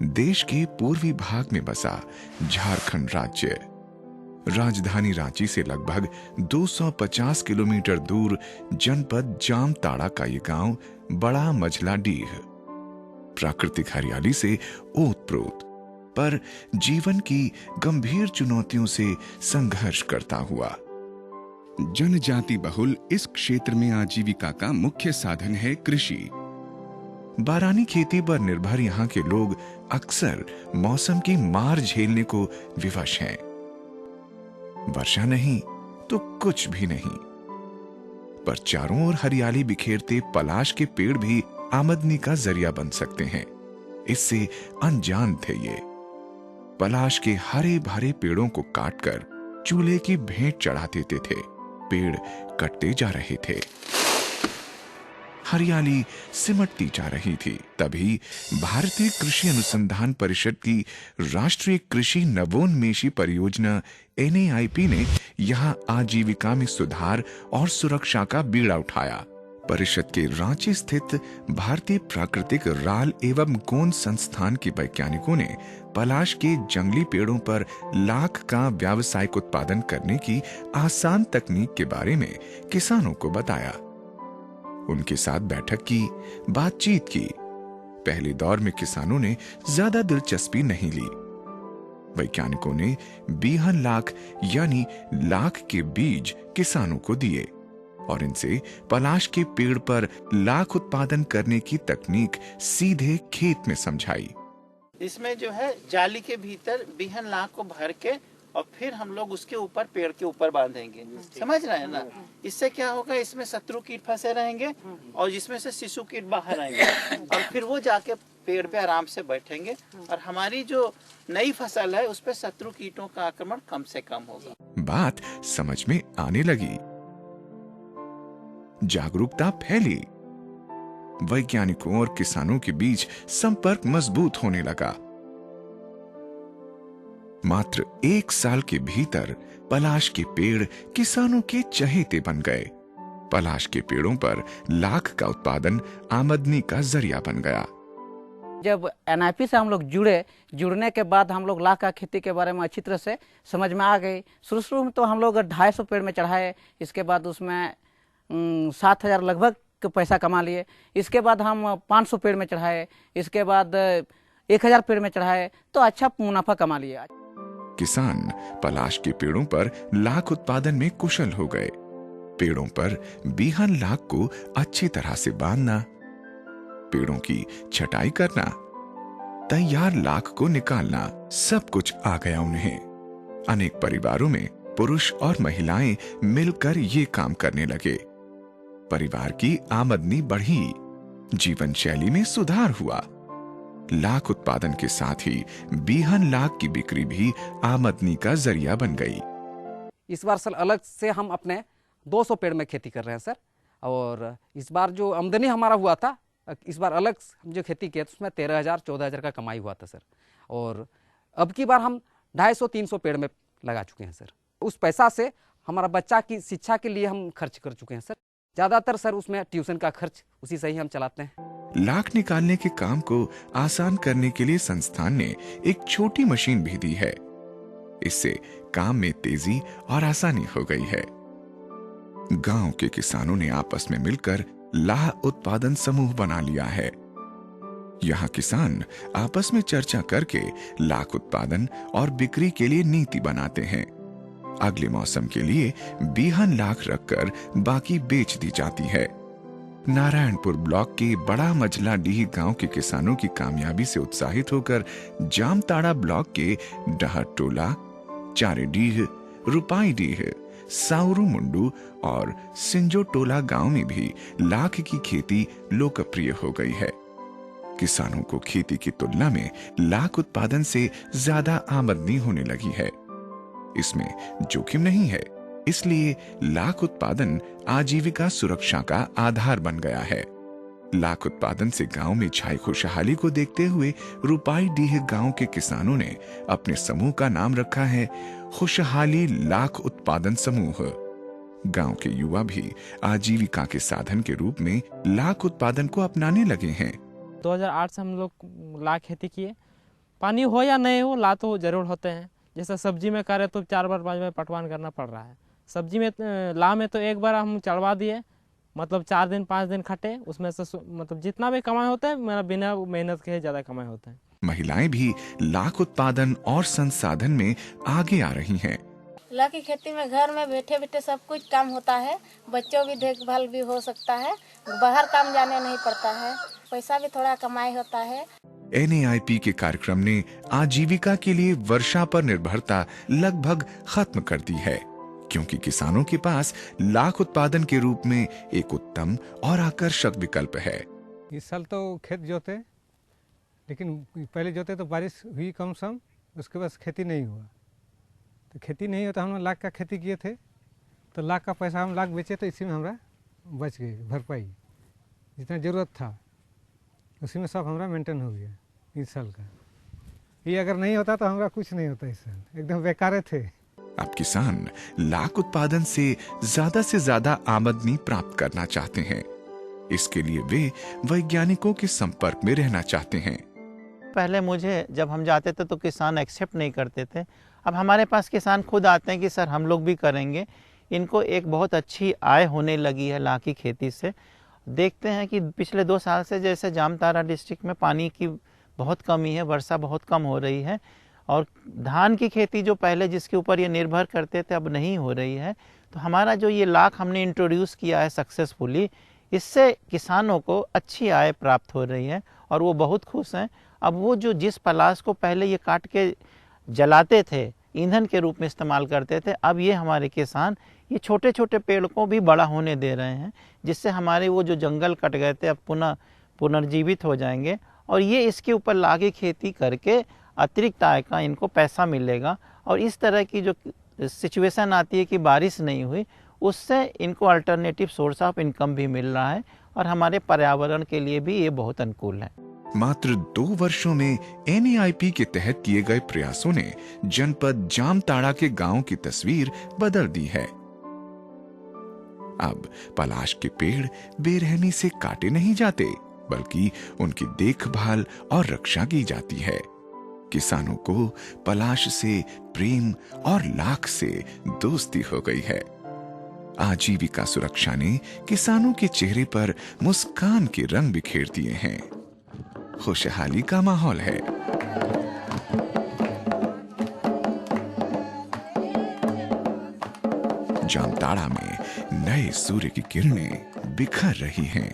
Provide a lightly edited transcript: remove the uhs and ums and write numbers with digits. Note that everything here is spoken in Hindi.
देश के पूर्वी भाग में बसा झारखंड राज्य। राजधानी रांची से लगभग 250 किलोमीटर दूर जनपद जामताड़ा का ये गांव बड़ा मझला डीह प्राकृतिक हरियाली से ओतप्रोत, पर जीवन की गंभीर चुनौतियों से संघर्ष करता हुआ। जनजाति बहुल इस क्षेत्र में आजीविका का मुख्य साधन है कृषि। बारानी खेती पर निर्भर यहाँ के लोग अक्सर मौसम की मार झेलने को विवश हैं। वर्षा नहीं तो कुछ भी नहीं, पर चारों ओर हरियाली बिखेरते पलाश के पेड़ भी आमदनी का जरिया बन सकते हैं। इससे अनजान थे ये। पलाश के हरे भरे पेड़ों को काटकर चूल्हे की भेंट चढ़ा देते थे। पेड़ कटते जा रहे थे, हरियाली सिमटती जा रही थी। तभी भारतीय कृषि अनुसंधान परिषद की राष्ट्रीय कृषि नवोन्मेषी परियोजना NAIP ने यहां आजीविका में सुधार और सुरक्षा का बीड़ा उठाया। परिषद के रांची स्थित भारतीय प्राकृतिक राल एवं गोंद संस्थान के वैज्ञानिकों ने पलाश के जंगली पेड़ों पर लाख का व्यावसायिक उत्पादन करने की आसान तकनीक के बारे में किसानों को बताया। उनके साथ बैठक की, बातचीत की। पहले दौर में किसानों ने ज्यादा दिलचस्पी नहीं ली। वैज्ञानिकों ने बीहन लाख यानी लाख के बीज किसानों को दिए और इनसे पलाश के पेड़ पर लाख उत्पादन करने की तकनीक सीधे खेत में समझाई। इसमें जो है जाली के भीतर बीहन लाख को भर के और फिर हम लोग उसके ऊपर पेड़ के ऊपर बांधेंगे। समझ रहे हैं ना? इससे क्या होगा, इसमें शत्रु कीट फंसे रहेंगे और जिसमें से शिशु कीट बाहर आएंगे और फिर वो जाके पेड़ पे आराम से बैठेंगे और हमारी जो नई फसल है उस पे शत्रु कीटों का आक्रमण कम से कम होगा। बात समझ में आने लगी, जागरूकता फैली, वैज्ञानिकों और किसानों के बीच संपर्क मजबूत होने लगा। मात्र 1 साल के भीतर पलाश के पेड़ किसानों के चहेते बन गए। पलाश के पेड़ों पर लाख का उत्पादन आमदनी का जरिया बन गया। जब NIP से हम लोग जुड़ने के बाद हम लोग लाख का खेती के बारे में अच्छी तरह से समझ में आ गई। शुरू में तो हम लोग 250 पेड़ में चढ़ाए, इसके बाद उसमें 7,000 लगभग पैसा कमा लिए। इसके बाद हम 500 पेड़ में चढ़ाए, इसके बाद 1,000 पेड़ में चढ़ाए तो अच्छा मुनाफा कमा लिया। किसान पलाश के पेड़ों पर लाख उत्पादन में कुशल हो गए। पेड़ों पर बीहन लाख को अच्छी तरह से बांधना, पेड़ों की छटाई करना, तैयार लाख को निकालना, सब कुछ आ गया उन्हें। अनेक परिवारों में पुरुष और महिलाएं मिलकर ये काम करने लगे। परिवार की आमदनी बढ़ी, जीवन शैली में सुधार हुआ। लाख उत्पादन के साथ ही बीहन लाख की बिक्री भी आमदनी का जरिया बन गई। इस बार सर अलग से हम अपने 200 पेड़ में खेती कर रहे हैं सर, और इस बार जो आमदनी हमारा हुआ था, इस बार अलग जो खेती किया तो उसमें 13,000-14,000 का कमाई हुआ था सर। और अब की बार हम 250-300 पेड़ में लगा चुके हैं सर। उस पैसा से हमारा बच्चा की शिक्षा के लिए हम खर्च कर चुके हैं सर। ज्यादातर सर उसमें ट्यूशन का खर्च उसी से ही हम चलाते हैं। लाख निकालने के काम को आसान करने के लिए संस्थान ने एक छोटी मशीन भी दी है। इससे काम में तेजी और आसानी हो गई है। गांव के किसानों ने आपस में मिलकर लाह उत्पादन समूह बना लिया है। यहाँ किसान आपस में चर्चा करके लाख उत्पादन और बिक्री के लिए नीति बनाते हैं। अगले मौसम के लिए बीहन लाख रखकर बाकी बेच दी जाती है। नारायणपुर ब्लॉक के बड़ा मझला डीह गांव के किसानों की कामयाबी से उत्साहित होकर जामताड़ा ब्लॉक के डहर टोला, चारेडीह, रुपाई डीह, साउरू मुंडू और सिंजो टोला गांव में भी लाख की खेती लोकप्रिय हो गई है। किसानों को खेती की तुलना में लाख उत्पादन से ज्यादा आमदनी होने लगी है। इसमें जोखिम नहीं है, इसलिए लाख उत्पादन आजीविका सुरक्षा का आधार बन गया है। लाख उत्पादन से गांव में छाई खुशहाली को देखते हुए रुपाई डीह गांव के किसानों ने अपने समूह का नाम रखा है खुशहाली लाख उत्पादन समूह। गांव के युवा भी आजीविका के साधन के रूप में लाख उत्पादन को अपनाने लगे हैं। 2008 से हम लोग लाख खेती किए पानी हो या नहीं हो, ला तो जरूर होते हैं। जैसे सब्जी में करे तो 4 बार 5 बार पटवान करना पड़ रहा है। सब्जी में ला में तो एक बार हम चढ़वा दिए, मतलब 4 दिन 5 दिन खटे, उसमें से मतलब जितना भी कमाई होता है मेरा बिना मेहनत के ज़्यादा कमाई होता है। महिलाएं भी लाख उत्पादन और संसाधन में आगे आ रही हैं। ला की खेती में घर में बैठे बैठे सब कुछ काम होता है, बच्चों की देखभाल भी हो सकता है, बाहर काम जाने नहीं पड़ता है, पैसा भी थोड़ा कमाई होता है। NAIP के कार्यक्रम ने आजीविका के लिए वर्षा पर निर्भरता लगभग खत्म कर दी है, क्योंकि किसानों के पास लाख उत्पादन के रूप में एक उत्तम और आकर्षक विकल्प है। इस साल तो खेत जोते, लेकिन पहले जोते तो बारिश हुई कम सम, उसके बाद खेती नहीं हुआ। तो खेती नहीं होता, हम लाख का खेती किए थे, तो लाख का पैसा हम लाख बेचे, तो इसी में हमारा बच गई भरपाई, जितना ज़रूरत था उसी में सब हमारा मेंटेन हो गया इस साल का। ये अगर नहीं होता तो हमारा कुछ नहीं होता, इस साल एकदम बेकार थे। अब किसान लाख उत्पादन से ज्यादा आमदनी प्राप्त करना चाहते हैं। इसके लिए वे वैज्ञानिकों के संपर्क में रहना चाहते हैं। पहले मुझे जब हम जाते थे तो किसान एक्सेप्ट नहीं करते थे। अब हमारे पास किसान खुद आते हैं कि सर हम लोग भी करेंगे। इनको एक बहुत अच्छी आय होने लगी है लाख की खेती से। देखते हैं कि पिछले 2 साल से जैसे जामताड़ा डिस्ट्रिक्ट में पानी की बहुत कमी है, वर्षा बहुत कम हो रही है, और धान की खेती जो पहले जिसके ऊपर ये निर्भर करते थे अब नहीं हो रही है। तो हमारा जो ये लाख हमने इंट्रोड्यूस किया है सक्सेसफुली, इससे किसानों को अच्छी आय प्राप्त हो रही है और वो बहुत खुश हैं। अब वो जो जिस पलाश को पहले ये काट के जलाते थे, ईंधन के रूप में इस्तेमाल करते थे, अब ये हमारे किसान ये छोटे छोटे पेड़ को भी बड़ा होने दे रहे हैं, जिससे हमारे वो जो जंगल कट गए थे अब पुनः पुनर्जीवित हो जाएंगे। और ये इसके ऊपर लागे खेती करके अतिरिक्त आय का इनको पैसा मिलेगा। और इस तरह की जो सिचुएशन आती है कि बारिश नहीं हुई, उससे इनको अल्टरनेटिव सोर्स ऑफ इनकम भी मिल रहा है और हमारे पर्यावरण के लिए भी ये बहुत अनुकूल है। मात्र 2 वर्षों में NAIP के तहत किए गए प्रयासों ने जनपद जामताड़ा के गांव की तस्वीर बदल दी है। अब पलाश के पेड़ बेरहमी से काटे नहीं जाते, बल्कि उनकी देखभाल और रक्षा की जाती है। किसानों को पलाश से प्रेम और लाख से दोस्ती हो गई है। आजीविका सुरक्षा ने किसानों के चेहरे पर मुस्कान के रंग बिखेर दिए हैं। खुशहाली का माहौल है। जामताड़ा में नए सूर्य की किरणें बिखर रही हैं।